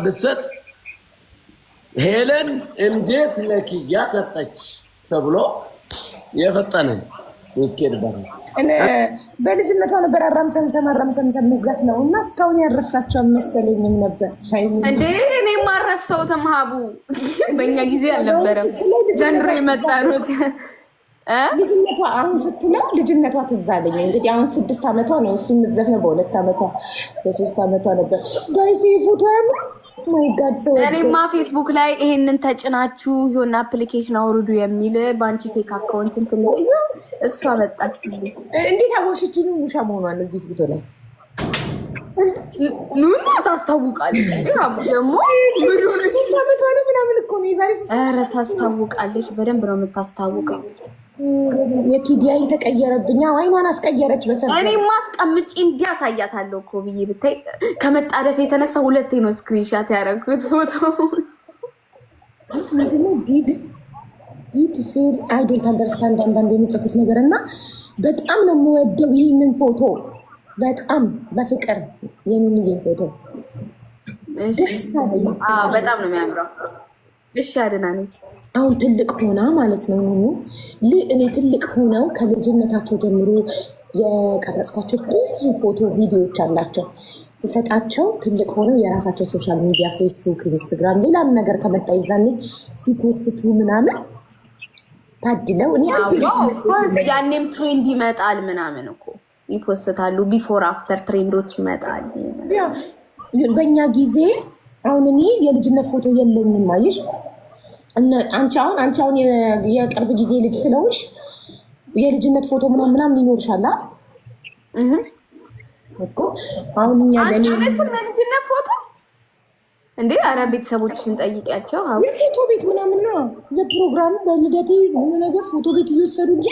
ብትሰጥ ሄለን እንዴት ለኪያ ሰጠች ተብሎ የፈጠነ ይኬድበት በልጅነቷ ነበር አራምሰምሰም ምዘፍ ነው እና እስካሁን ያረሳቸው መሰለኝም ነበር እንዴ እኔ ማረሰው ተማሃቡ በእኛ ጊዜ አልነበረም ጀንሬ መጣ ነው ልጅነቷ አሁን ስትለው ልጅነቷ ትዝ አለኝ። እንግዲህ አሁን 6 ዓመቷ ነው እሱ ምዘፍ ነው በ2 ዓመቷ በ3 ዓመቷ ነበር ጋይስ ፎቶ ያምር ማይ ጋድ ሰው እኔማ ፌስቡክ ላይ ይሄንን ተጭናችሁ የሆነ አፕሊኬሽን አውርዱ የሚል ባንቺ ፌክ አካውንት እንትን ልዩ እሷ መጣችልኝ። እንዴት አወቅሽኝ? ውሻ መሆኗን እዚህ ፎቶ ላይ ኑኑ ታስታውቃለች። ደግሞ ምናምን እኮ ነው የዛሬ 3 ኧረ ታስታውቃለች፣ በደንብ ነው የምታስታውቀው። የኪዲያን ተቀየረብኛ አይኗን አስቀየረች። በሰንበት እኔ ማስቀምጪ እንዲያሳያታለሁ እኮ ብዬ ብታይ ከመጣደፍ የተነሳ 2 ነው ስክሪንሻት ያደረኩት ፎቶ። ዲድ ፌል አይ ዶንት አንደርስታንድ አንዳንድ የሚጽፉት ነገር እና በጣም ነው የምወደው ይህንን ፎቶ በጣም በፍቅር የኔን ፎቶ በጣም ነው የሚያምረው። እሺ አድናኔ አሁን ትልቅ ሆና ማለት ነው እኔ ትልቅ ሆነው ከልጅነታቸው ጀምሮ የቀረጽኳቸው ብዙ ፎቶ ቪዲዮዎች አላቸው። ስሰጣቸው ትልቅ ሆነው የራሳቸው ሶሻል ሚዲያ ፌስቡክ፣ ኢንስታግራም ሌላም ነገር ከመጣ ይዛኔ ሲፖስቱ ምናምን ታድለው እኔ ያኔም ትሬንድ ይመጣል ምናምን እኮ ይፖስታሉ። ቢፎር አፍተር ትሬንዶች ይመጣል። በእኛ ጊዜ አሁን እኔ የልጅነት ፎቶ የለኝም አይሽ አንቺ አሁን የቅርብ ጊዜ ልጅ ስለሆንሽ የልጅነት ፎቶ ምናምን ይኖርሻል እኮ አሁን እኛ ለኔ የልጅነት ፎቶ እንዴ አረ ቤተሰቦችሽን ጠይቂያቸው። ፎቶ ቤት ምናምን ነው ለፕሮግራም ለልደቴ ነገር ፎቶ ቤት እየወሰዱ እንጂ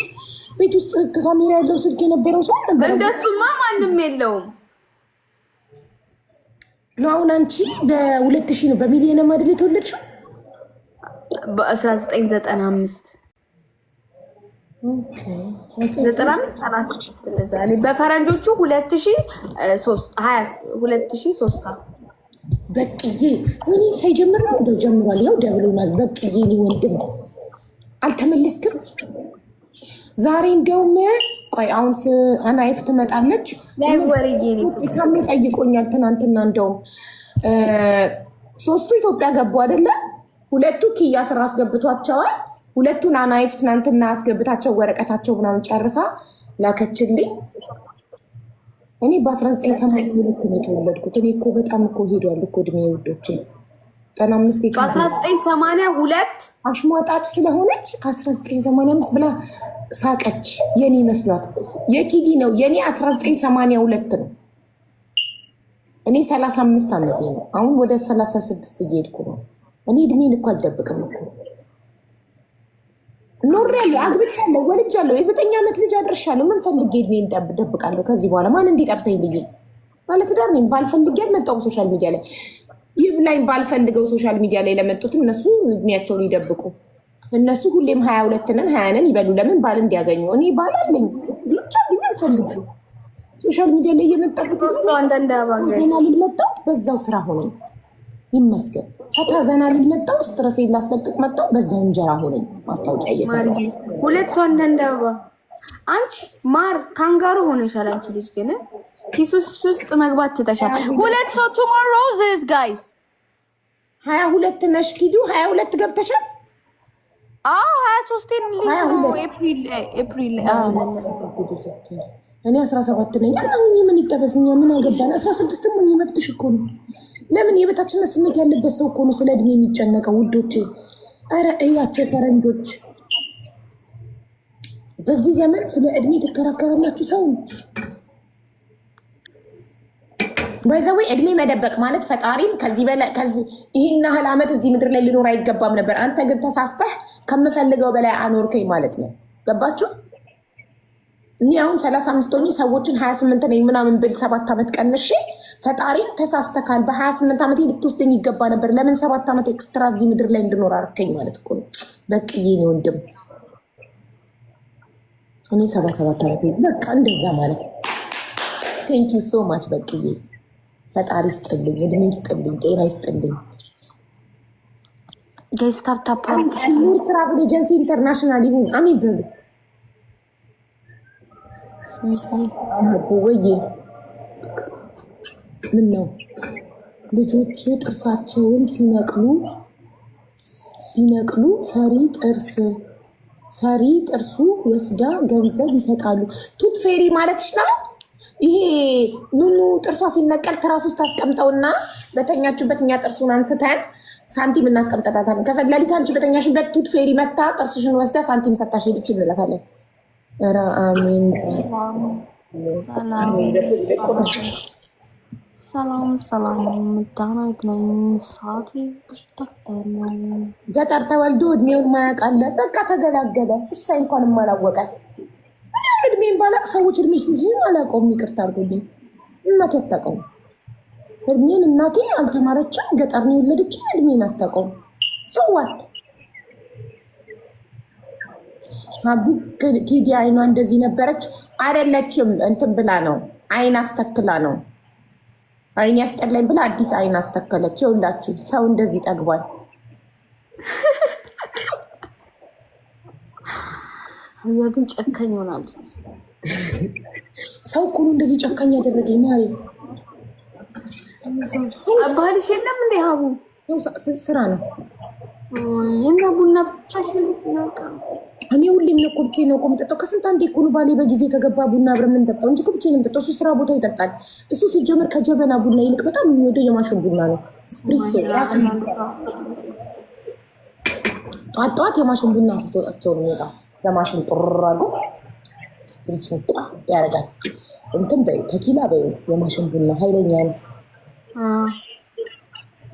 ቤት ውስጥ ካሜራ ያለው ስልክ የነበረው ሰው ነበር። እንደሱማ ማንም የለውም። አሁን አንቺ በ2000 ነው በሚሊዮን ማድረግ የተወለድሽው በ1995 96 እንደዛ እኔ በፈረንጆቹ 2003 በቅዬ ምን ሳይጀምር ነው እንደው ጀምሯል። ይኸው ደብሎናል። በቅዬ ሊወንድም አልተመለስክም ዛሬ እንደውም ቆይ አሁን አናይፍ ትመጣለች ታሜ ጠይቆኛል ትናንትና። እንደውም 3ቱ ኢትዮጵያ ገቡ አይደለ? 2ቱ ኪያ ስራ አስገብቷቸዋል። 2ቱን አናይፍ ትናንትና አስገብታቸው ወረቀታቸው ምናምን ጨርሳ ላከችልኝ። እኔ በ1982 ነው የተወለድኩት። እኔ እኮ በጣም እኮ ሄዷል እኮ እድሜ ውዶች። 1982 አሽሟጣጭ ስለሆነች 1985 ብላ ሳቀች። የኔ መስሏት የኪዲ ነው። የኔ 1982 ነው። እኔ 35 ዓመቴ ነው። አሁን ወደ 36 እየሄድኩ ነው። እኔ እድሜን እኮ አልደብቅም እኮ ኖሬያለሁ፣ አግብቻለሁ፣ ወልጃለሁ። የ9 ዓመት ልጅ አድርሻለሁ። ምን ፈልጌ እድሜን ደብቃለሁ? ከዚህ በኋላ ማን እንዲጠብሰኝ ብዬ ማለት ዳር ነኝ። ባልፈልጌ አልመጣሁም ሶሻል ሚዲያ ላይ ይብላኝ። ባልፈልገው ሶሻል ሚዲያ ላይ ለመጡት እነሱ እድሜያቸውን ይደብቁ። እነሱ ሁሌም 22 ነን 20 ነን ይበሉ። ለምን ባል እንዲያገኙ። እኔ ባል አለኝ ልጅ አለኝ። አልፈልጉ ሶሻል ሚዲያ ላይ የመጣሁት ዘና ልል መጣሁ። በዛው ስራ ሆነኝ ይመስገን። ፈታ ዘና ልል መጣሁ። ስትረሴን ላስለቅቅ መጣሁ። በዛው እንጀራ ሆነኝ። ማስታወቂያ እየሰራሁ 2 ሰው እንደንዳባ አንቺ ማር ካንጋሩ ሆነሻል። አንቺ ልጅ ግን ኪሱስ ውስጥ መግባት ትተሻል። 2 ሰው tomorrow is guys 22 ነሽ ኪዱ 22 ገብተሻል። 23 ልጅ ነው ኤፕሪል እኔ 17 ነኝ። አሁን ምን ይጠበስኛ? ምን አገባን? 16 ምን መብትሽ እኮ ነው። ለምን የበታችነት ስሜት ያለበት ሰው እኮ ነው ስለ እድሜ የሚጨነቀው ውዶቼ። አረ እያቸው ፈረንጆች በዚህ ዘመን ስለ እድሜ ትከራከራላችሁ ሰው ባይዘዌ እድሜ መደበቅ ማለት ፈጣሪን ከዚህ በላይ ከዚህ ይሄን ያህል ዓመት እዚህ ምድር ላይ ሊኖር አይገባም ነበር፣ አንተ ግን ተሳስተህ ከምፈልገው በላይ አኖርከኝ ማለት ነው። ገባችሁ? እኔ አሁን 35 ሆኜ ሰዎችን 28 ነኝ ምናምን ብል 7 ዓመት ቀንሼ ፈጣሪን ተሳስተካል በ28 ዓመት ልትወስደኝ ይገባ ነበር፣ ለምን 7 ዓመት ኤክስትራ እዚህ ምድር ላይ እንድኖር አርከኝ ማለት እኮ ነው። በቅዬ ነው ወንድም እኔ 77 ዓመት በቃ እንደዛ ማለት ቴንክ ዩ ሶ ማች በቅዬ ፈጣሪ ይስጥልኝ፣ እድሜ ይስጥልኝ፣ ጤና ይስጥልኝ። ገስታፕ ትራቭል ኤጀንሲ ኢንተርናሽናል ይሁን አሚን በሉ። ወይ ምን ነው ልጆች ጥርሳቸውን ሲነቅሉ ፈሪ ጥርሱ ወስዳ ገንዘብ ይሰጣሉ። ቱት ፌሪ ማለትሽ ነው። ይሄ ኑኑ ጥርሷ ሲነቀል ትራስ ውስጥ አስቀምጠውና በተኛችበት እኛ ጥርሱን አንስተን ሳንቲም እናስቀምጠታታለን። ከዛ ሌሊት አንቺ በተኛሽበት ቱት ፌሪ መታ ጥርስሽን ወስዳ ሳንቲም ሰታሽ ሄድች እንላታለን። ኧረ አሜን። ሰላም ምዳናይት ነኝ። ገጠር ተወልዶ እድሜውን ማያውቅ አለ። በቃ ተገላገለ። እሳይ እንኳን ማላወቀ እድሜን ባላቅ ሰዎች እድሜ ስንት አላውቀውም። ይቅርታ አድርጎልኝ እናቴ አታውቀውም እድሜን። እናቴ አልተማረችም፣ ገጠር ነው የወለደችም። እድሜን አታውቀውም። ሰዋት አቡ ኪዲ አይኗ እንደዚህ ነበረች አይደለችም። እንትን ብላ ነው አይን አስተክላ ነው አይን ያስጠላኝ ብላ አዲስ አይን አስተከለች። ይኸውላችሁ ሰው እንደዚህ ጠግቧል። ያ ግን ጨካኝ ሆናለች። ሰው እኮ ነው እንደዚህ ጨካኝ ያደረገኝ ማሪ። ባህልሽ የለም እንዴ ሀቡ? ስራ ነው እና ቡና ብቻሽን ነው? እኔ ሁሌም ነው ኮብቼ ነው የምጠጣው። ከስንት አንዴ እኮ ነው ባሌ በጊዜ ከገባ ቡና አብረን የምንጠጣው እንጂ ኮብቼ ነው የምጠጣው። እሱ ስራ ቦታ ይጠጣል። እሱ ሲጀምር ከጀበና ቡና ይልቅ በጣም የሚወደው የማሽን ቡና ነው። ስፕሪሶ ጠዋት የማሽን ቡና አፍቶ ነው የሚወጣው። በማሽን ጥር አድርጎ ስፕሪሶ ያደርጋል። እንትን በይው ተኪላ በይው የማሽን ቡና ኃይለኛ ነው።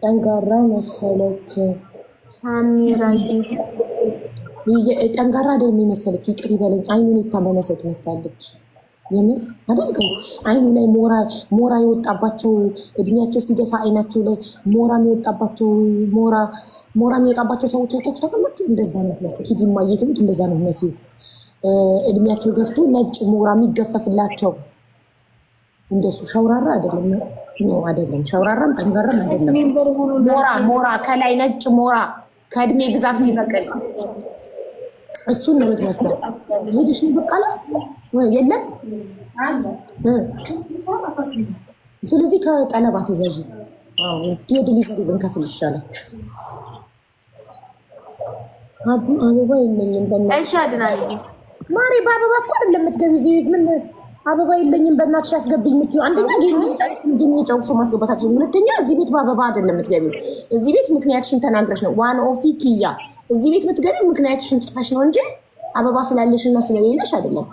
ጠንጋራ መሰለች ሳሚራይ ጠንካራ አይደል የሚመሰለች? ይቅር ይበለኝ። አይኑን የታመመ ሰው ትመስላለች። የምር አይደል? ከዚ አይኑ ላይ ሞራ የወጣባቸው እድሜያቸው ሲገፋ አይናቸው ላይ ሞራ የሚወጣባቸው ሰዎች አይታችሁ ታውቃላችሁ? እንደዛ ነው መስለው ሂዲማ እየተሙት እንደዛ ነው መስለው እድሜያቸው ገፍቶ ነጭ ሞራ የሚገፈፍላቸው እንደሱ። ሸውራራ አይደለም ነው አይደለም። ሸውራራም ጠንካራም አይደለም። ሞራ ከላይ ነጭ ሞራ ከእድሜ ብዛት የሚበቅል እሱን ነው የምትመስለው። ሄደሽ ነው በቃላ የለም። ስለዚህ ከቀለባት ይዘዥ የድሊቨሪ ብንከፍል ይሻላል። አበባ የለኝም በእናትሽ ማሪ። በአበባ እኮ አይደለም የምትገቢ እዚህ ቤት። ምን አበባ የለኝም በእናትሽ አስገብኝ የምትይው? አንደኛ ግን የጨው ሰው ማስገባታችን፣ ሁለተኛ እዚህ ቤት በአበባ አይደለም የምትገቢው። እዚህ ቤት ምክንያትሽን ተናግረሽ ነው። ዋን ኦፊ ኪያ እዚህ ቤት የምትገቢው ምክንያትሽን ጽፈሽ ነው እንጂ አበባ ስላለሽ እና ስለሌለሽ አይደለም።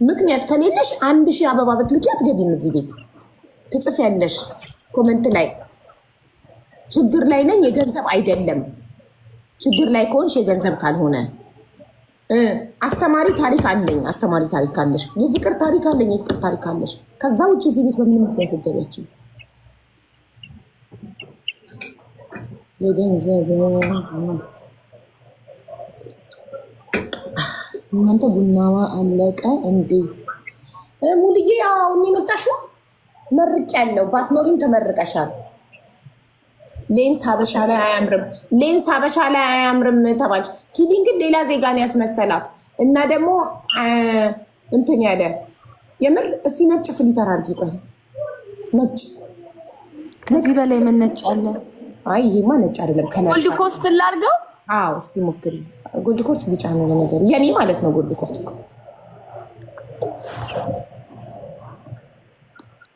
ምክንያት ከሌለሽ 1000 አበባ ብትልኪ አትገቢም እዚህ ቤት። ትጽፊያለሽ ኮመንት ላይ ችግር ላይ ነኝ የገንዘብ አይደለም። ችግር ላይ ከሆንሽ የገንዘብ ካልሆነ አስተማሪ ታሪክ አለኝ። አስተማሪ ታሪክ አለሽ። የፍቅር ታሪክ አለኝ። የፍቅር ታሪክ አለሽ። ከዛ ውጭ እዚህ ቤት በምን ምክንያት ትገቢያችን? የገንዘብ እናንተ ቡናዋ አለቀ እንዴ? ሙልዬ አሁን የመጣሽው መርቅ ያለው ባትኖሪም ተመርቀሻል። ሌንስ ሀበሻ ላይ አያምርም፣ ሌንስ ሀበሻ ላይ አያምርም ተባልሽ። ኪዲን ግን ሌላ ዜጋን ያስመሰላት እና ደግሞ እንትን ያለ የምር። እስቲ ነጭ ፍሊተር አድርጊ። ቆይ ነጭ ከዚህ በላይ ምን ነጭ አለ? አይ ይሄማ ነጭ አይደለም። ጎልድ ኮስት ላድርገው? አዎ እስቲ ሞክሪ። ጎልድ ኮስት ቢጫ ነው ለነገሩ፣ የኔ ማለት ነው። ጎልድ ኮስት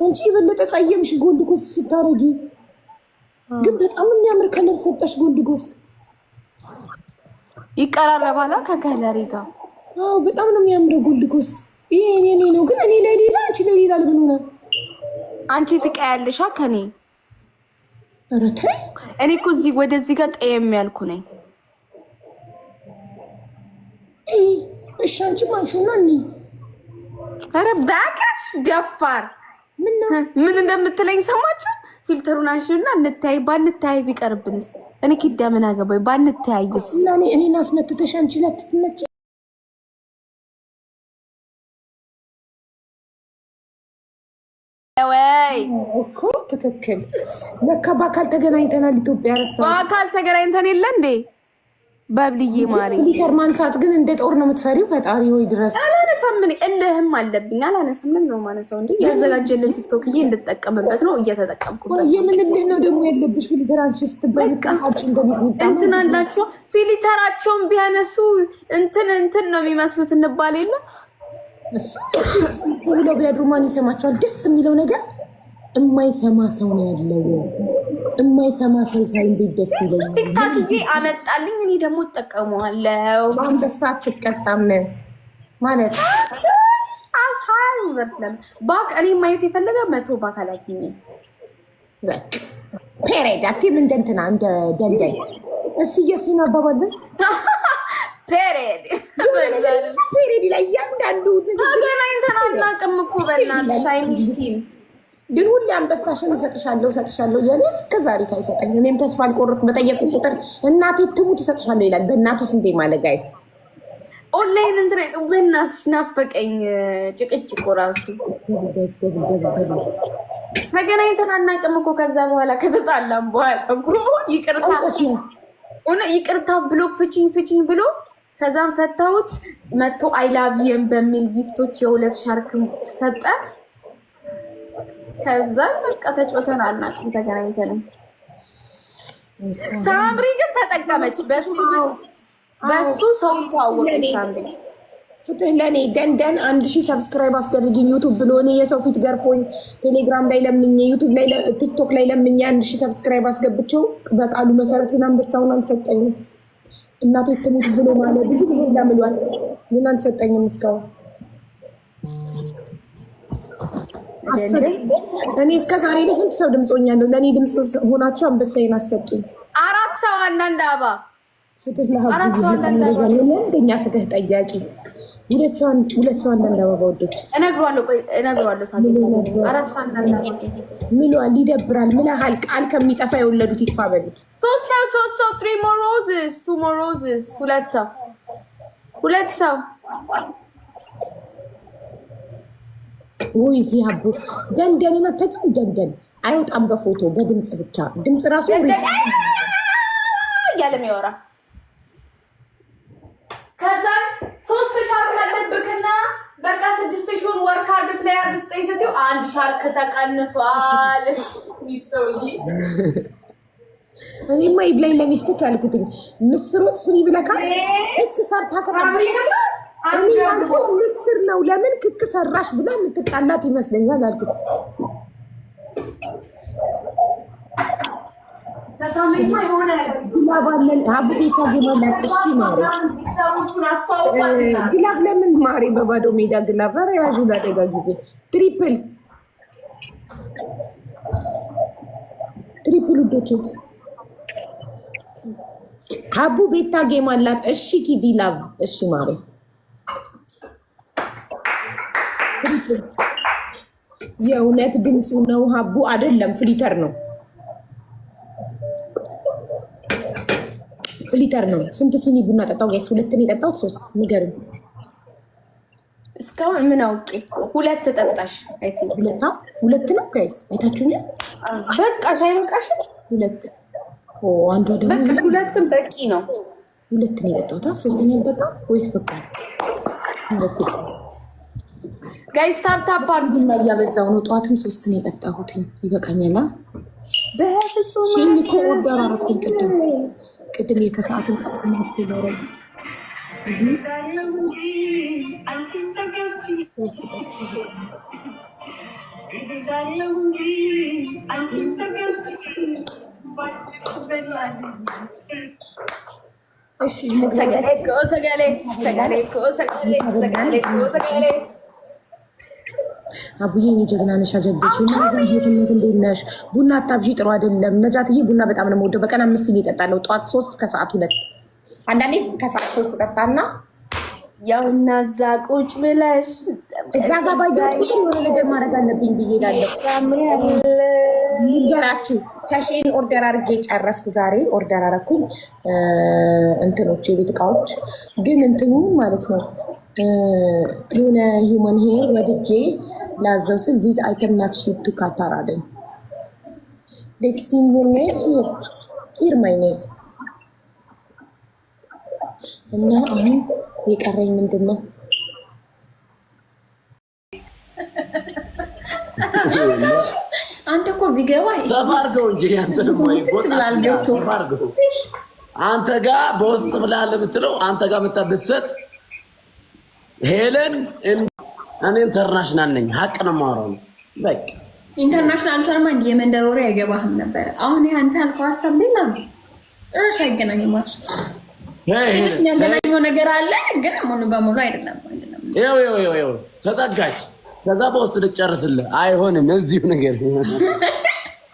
እንጂ የበለጠ ጸየምሽ ጎልድ ኮስት ስታረጊ። ግን በጣም የሚያምር ከለር ሰጠሽ። ጎልድ ኮስት ይቀራረባል ከከለሪ ጋር። አዎ በጣም ነው የሚያምረው ጎልድ ኮስት። ይሄ እኔ ነው ግን እኔ ለሌላ አንቺ ለሌላ ለምን ሆነ? አንቺ ትቀያለሻ ከኔ። ኧረ ተይ። እኔ እኮ እዚህ ወደዚህ ጋር ጠየም ያልኩ ነኝ። እሺ አንቺ ማንሽና እኔ ኧረ በቃሽ ደፋር። ምን እንደምትለኝ ሰማችሁ? ፊልተሩን አንሺና እንታይ። ባንታይ ቢቀርብንስ? እኔ ኪዳ ምን አገባኝ? ባንታይስ? እኔን አስመትተሽ አንቺ ላትትመጪ ወይ እኮ ትክክል። ለካ በአካል ተገናኝተናል። ኢትዮጵያ ረሳ በአካል ተገናኝተን የለ እንዴ? በብልዬ ማሪ ፍሊተር ማንሳት ግን እንደ ጦር ነው የምትፈሪው? ፈጣሪ ወይ ድረስ አላነሳም። ምን እልህም አለብኝ። አላነሳም። ምን ነው ማነሳው እንዴ? ያዘጋጀልን ቲክቶክዬ እንድጠቀምበት ነው እየተጠቀምኩበት። የምንልህ ነው ደግሞ ያለብሽ ፊልተር አንቺ ስትባይ ቃታችን እንደሚጥሚጣ እንትን አላችሁ። ፊልተራቸውን ቢያነሱ እንትን ነው የሚመስሉት እንባል የለ እሱ ብለው ቢያድሩ ማን ይሰማቸዋል? ደስ የሚለው ነገር የማይሰማ ሰው ነው ያለው። የማይሰማ ሰው ሳይ እንዴት ደስ ይለኛል። ቲክታክዬ አመጣልኝ፣ እኔ ደግሞ እጠቀመዋለሁ። በአንበሳ አትቀጣም ማለት አስሃይ ይመስላል። ባክ እኔ ማየት የፈለገ 100 በአካል አግኝ በቃ ፔሬድ አቲም እንደ እንትና እንደ ደንደን እስ እየሱን አባባል ፔሬድ ላይ እያንዳንዱ ተገናኝተን አናውቅም እኮ በእናትሽ አይሚሲም። ግን ሁሌ አንበሳሽን እሰጥሻለሁ እያለ እስከ ዛሬ ሳይሰጠኝ እኔም ተስፋ አልቆረጥኩም። በጠየቁ ቁጥር እናቴ ትሙት እሰጥሻለሁ ይላል። በእናቱ ስንቴ ማለት ጋይስ ኦንላይን እንትን በእናትሽ ናፈቀኝ። ጭቅጭቁ ራሱ ተገናኝተን አናውቅም እኮ ከዛ በኋላ ከተጣላም በኋላ እኮ ይቅርታ ብሎክ ፍቺኝ ብሎ ከዛም ፈታሁት መቶ አይላቪየም በሚል ጊፍቶች የ2 ሻርክ ሰጠ። ከዛ በቃ ተጮተን አናውቅም ተገናኝተንም። ሳምሪ ግን ተጠቀመች በሱ ሰውን ተዋወቀች። ሳምሪ ፍትህ ለኔ ደንደን 1000 ሰብስክራይብ አስደርጊኝ ዩቱብ ብሎ እኔ የሰው ፊት ገርፎኝ ቴሌግራም ላይ ለምኜ ዩቱብ ላይ ቲክቶክ ላይ ለምኜ 1000 ሰብስክራይብ አስገብቼው በቃሉ መሰረት ግን አንበሳውን አልሰጠኝም። እናቴ ትሙት ብሎ ማለት ብዙ ጊዜ እንዳምሏል ግን አልሰጠኝም እስካሁን። እኔ እስከ ዛሬ ለስንት ሰው ድምፅ ሆኛለሁ። ለእኔ ድምፅ ሆናቸው አንበሳዬን አሰጡኝ። 4 ሰው አንዳንድ አባ ፍትህ ለአንደኛ ፍትህ ጠያቂ 2 ሰው አንዳንድ አበባ ወዶች እነግሯለሁ። 4 ሰው አንዳንድ አበባ ምሏል። ይደብራል። ምልሃል ቃል ከሚጠፋ የወለዱት ይጥፋ በሉት። 3 ሰው 3 more roses 2 more roses 2 ሰው ወይ ሲያቡ ደንደን አታውቂም? ደንደን አይወጣም በፎቶ በድምጽ ብቻ። ድምጽ ራሱ ያለም ያወራ ከዛ 3 ሻርክ አለብክና በቃ 6000ን ወርክ ሃርድ ፕሌየር ስቴይ ስትዩ 1 ሻርክ ተቀንሷል። ይጾይ እኔማ ይብላኝ ለሚስትክ ያልኩትኝ ምስር ወጥ ስሪ ብለካት እስ ሰርታ ከራምሪ እኔ ያልኩት ምስር ነው። ለምን ክክ ሰራሽ ብላ የምትጣላት ይመስለኛል አልኩት። ተሳመኝማ የሆነ ነገር ግላባለን አብዴ ከግላብ እሺ ማሪ ግላብ ለምን ማሪ በባዶ ሜዳ ግላብ ኧረ ያዡ ለአደጋ ጊዜ ትሪፕል ውዶች አቡ ቤታ ጌም አላት። እሺ ኪዲ ላቭ እሺ ማሪ የእውነት ድምፁ ነው ሀቡ አይደለም ፍሊተር ነው። ፍሊተር ነው። ስንት ሲኒ ቡና ጠጣው ጋይስ? 2 ነው የጠጣሁት 3 ንገርም። እስካሁን ምን አውቄ 2 ጠጣሽ? አይ ቲንክ 2 ነው ጋይስ። አይታችሁኝ? በቃ ሳይበቃሽ 2 አንዷ ደግሞ በቃ 2 በቂ ነው። 2 ነው የጠጣሁት። 3ኛ ልጠጣ ወይስ በቃ 2? ጋይስ ታፕ አድርጉና እያበዛው ነው። ጠዋትም 3 ነው የጠጣሁት። ይበቃኛል። በፍጹም ይሄ ወዳራ አረኩኝ ቅድም የከሰዓትን ቀጥማ ነው እሺ ሰገሌ አቡዬ እኔ ጀግና ነሽ። አጀግሽ ማዛየት እንዴት ነሽ? ቡና አታብዢ፣ ጥሩ አይደለም። ነጃትዬ ቡና በጣም ነው የምወደው። በቀን 5 ሲኒ እጠጣለሁ። ጠዋት 3 ከሰዓት 2 አንዳንዴ ከሰዓት 3 እጠጣና ያው እና እዛ ቁጭ ብለሽ እዛ ጋር ባይወጥ ቁጥር የሆነ ነገር ማድረግ አለብኝ ብዬ እላለሁ። ልንገራችሁ ከሼን ኦርደር አድርጌ ጨረስኩ። ዛሬ ኦርደር አደረኩኝ እንትኖች የቤት እቃዎች ግን እንትኑ ማለት ነው የሆነ ሂውመን ሄር ወድጄ ላዘው ስል ዚስ አይተም ናት ሺፕ ቱ ካታር አለኝ። ሌክሲን ሂር ማይ ኔም እና አሁን የቀረኝ ምንድን ነው? አንተ እኮ ቢገባ ተፋርገው እንጂ አንተ ደግሞ አንተ ጋር በውስጥ ብላለ ብትለው አንተ ጋር መጣ ብትሰጥ ሄለን እኔ ኢንተርናሽናል ነኝ። ሀቅ ነው የማወራው። በቃ ኢንተርናሽናል ተርማ እንደ የመንደር ወሬ አይገባህም ነበር። አሁን አንተ ያልከው ሀሳብ ሌላ ነው። ጭራሽ አይገናኝም ማለት ትንሽ የሚያገናኘው ነገር አለ፣ ግን ሙሉ በሙሉ አይደለም። ይኸው ተጠጋች። ከዛ በውስጥ ልጨርስልህ አይሆንም። እዚሁ ነገር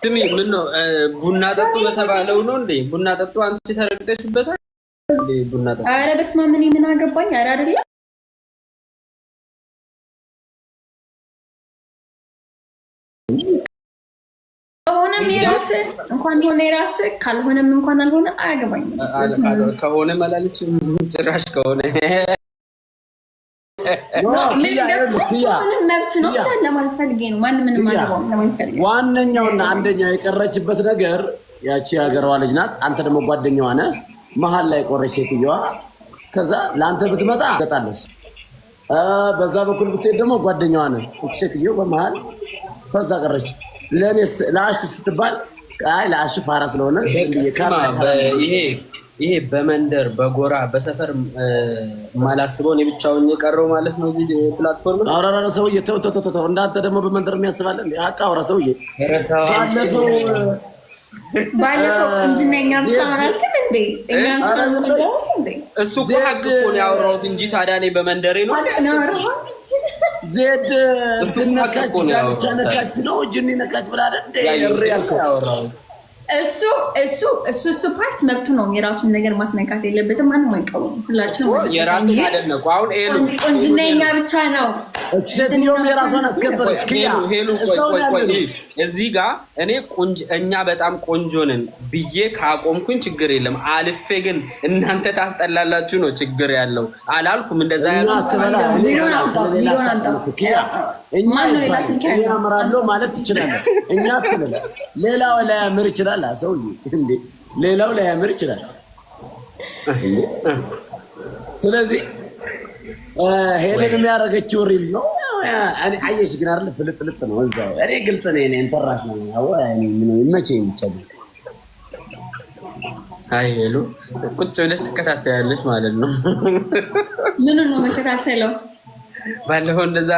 ስሚ፣ ምን ነው ቡና ጠጡ በተባለው ነው እንዴ? ቡና ጠጡ አንቺ ተረግጠሽበታል እንዴ? ቡና ጠጡ። ኧረ በስመ አብ፣ ምን አገባኝ? ኧረ አይደለም ከሆነም የራስህ እንኳን ሆነ የራስህ ካልሆነም እንኳን አልሆነ አያገባኝም። ከሆነ መላለች ጭራሽ ከሆነ መብት ነው ለማለት ፈልጌ ነው። ማንም ለማለት ፈልጌ ዋነኛውና አንደኛው የቀረችበት ነገር ያቺ ሀገሯ ልጅ ናት። አንተ ደግሞ ጓደኛዋ ነህ። መሀል ላይ ቆረች ሴትዮዋ። ከዛ ለአንተ ብትመጣ ገጣለች፣ በዛ በኩል ብትሄድ ደግሞ ጓደኛዋ ነህ። ሴትዮ በመሀል ከዛ ቀረች። ለአሽ ስትባል ለአሽ ፋራ ስለሆነ ይሄ በመንደር በጎራ በሰፈር ማላስበውን የብቻውን የቀረው ማለት ነው። እዚህ ፕላትፎርም ነው። አውራራ ሰውዬ ተው። እንዳንተ ደግሞ በመንደር የሚያስባለ እንዴ? ሀቅ አውራ ሰውዬ። ባለፈው እንጅነኛ ብቻ ማለት እንዴ? እኛም እንዴ? እሱ እኮ ሀቅ እኮ ነው ያወራሁት እንጂ ታዲያ እኔ በመንደሬ ነው ዜድ ስነካች ነካች ነው ጅኒ ነካች ብላ እንዴ ያልከው እሱ ፓርት መብቱ ነው። የራሱን ነገር ማስነካት የለበትም። ማንም አይቀበሉም። ሁላችንም የራሱ አይደለም። አሁን ቆንጅነኛ ብቻ ነው። ሴትዮውም የራሷን አስከበረች። ሄሉ ቆይ እዚህ ጋር እኔ እኛ በጣም ቆንጆ ነን ብዬ ካቆምኩኝ ችግር የለም። አልፌ ግን እናንተ ታስጠላላችሁ ነው ችግር ያለው። አላልኩም እንደዛ ያለው እኛ ያምራለሁ ማለት ትችላለህ። እኛ አትልም። ሌላው ላይ ያምር ይችላል። ሰውዬ እንዴ ሌላው ላይ ያምር ይችላል። ስለዚህ ሄለን የሚያደርገችው ሪል ነው። እኔ አየሽ ግን አይደል ፍልጥልጥ ነው እዛው። እኔ ግልጽ ነኝ። እኔ እንተራሽ ነው ያው ምን ይመቸኝ ይችላል። አይ ሄሉ ቁጭ ብለሽ ትከታተያለሽ ማለት ነው። ምን ነው መከታተለው? ባለፈው እንደዛ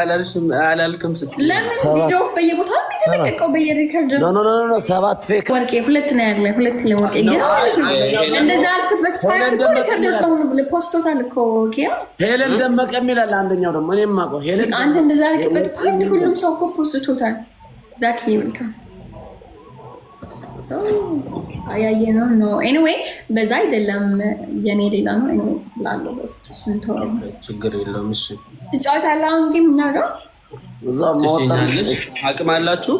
አላልኩም ስትል ለምን ቪዲዮ በየቦታው ተለቀቀው በየሪከርድ ኖ ሰባት ፌክ ወርቄ ሁለት ነው ያለ ሁለት ነው ወርቄ ግን እንደዛ አልክበት ፓርት ሪከርዶች ነው ፖስቶታል እኮ ኪያ ሄለን ደመቀ የሚላል አንደኛው ደግሞ እኔም ማቆ ሄለን አንተ እንደዛ አልክበት ፓርት ሁሉም ሰው እኮ ፖስቶታል ዛት ይልካ አያየነው ነው ኤኒዌይ በዛ አይደለም የኔ ሌላ ነው ኤኒዌይ ትላለህ እሱን ተወው ችግር የለውም እሺ ትጫወታለህ አሁን ግን ምናገር እዛ ሞተር አቅም አላችሁ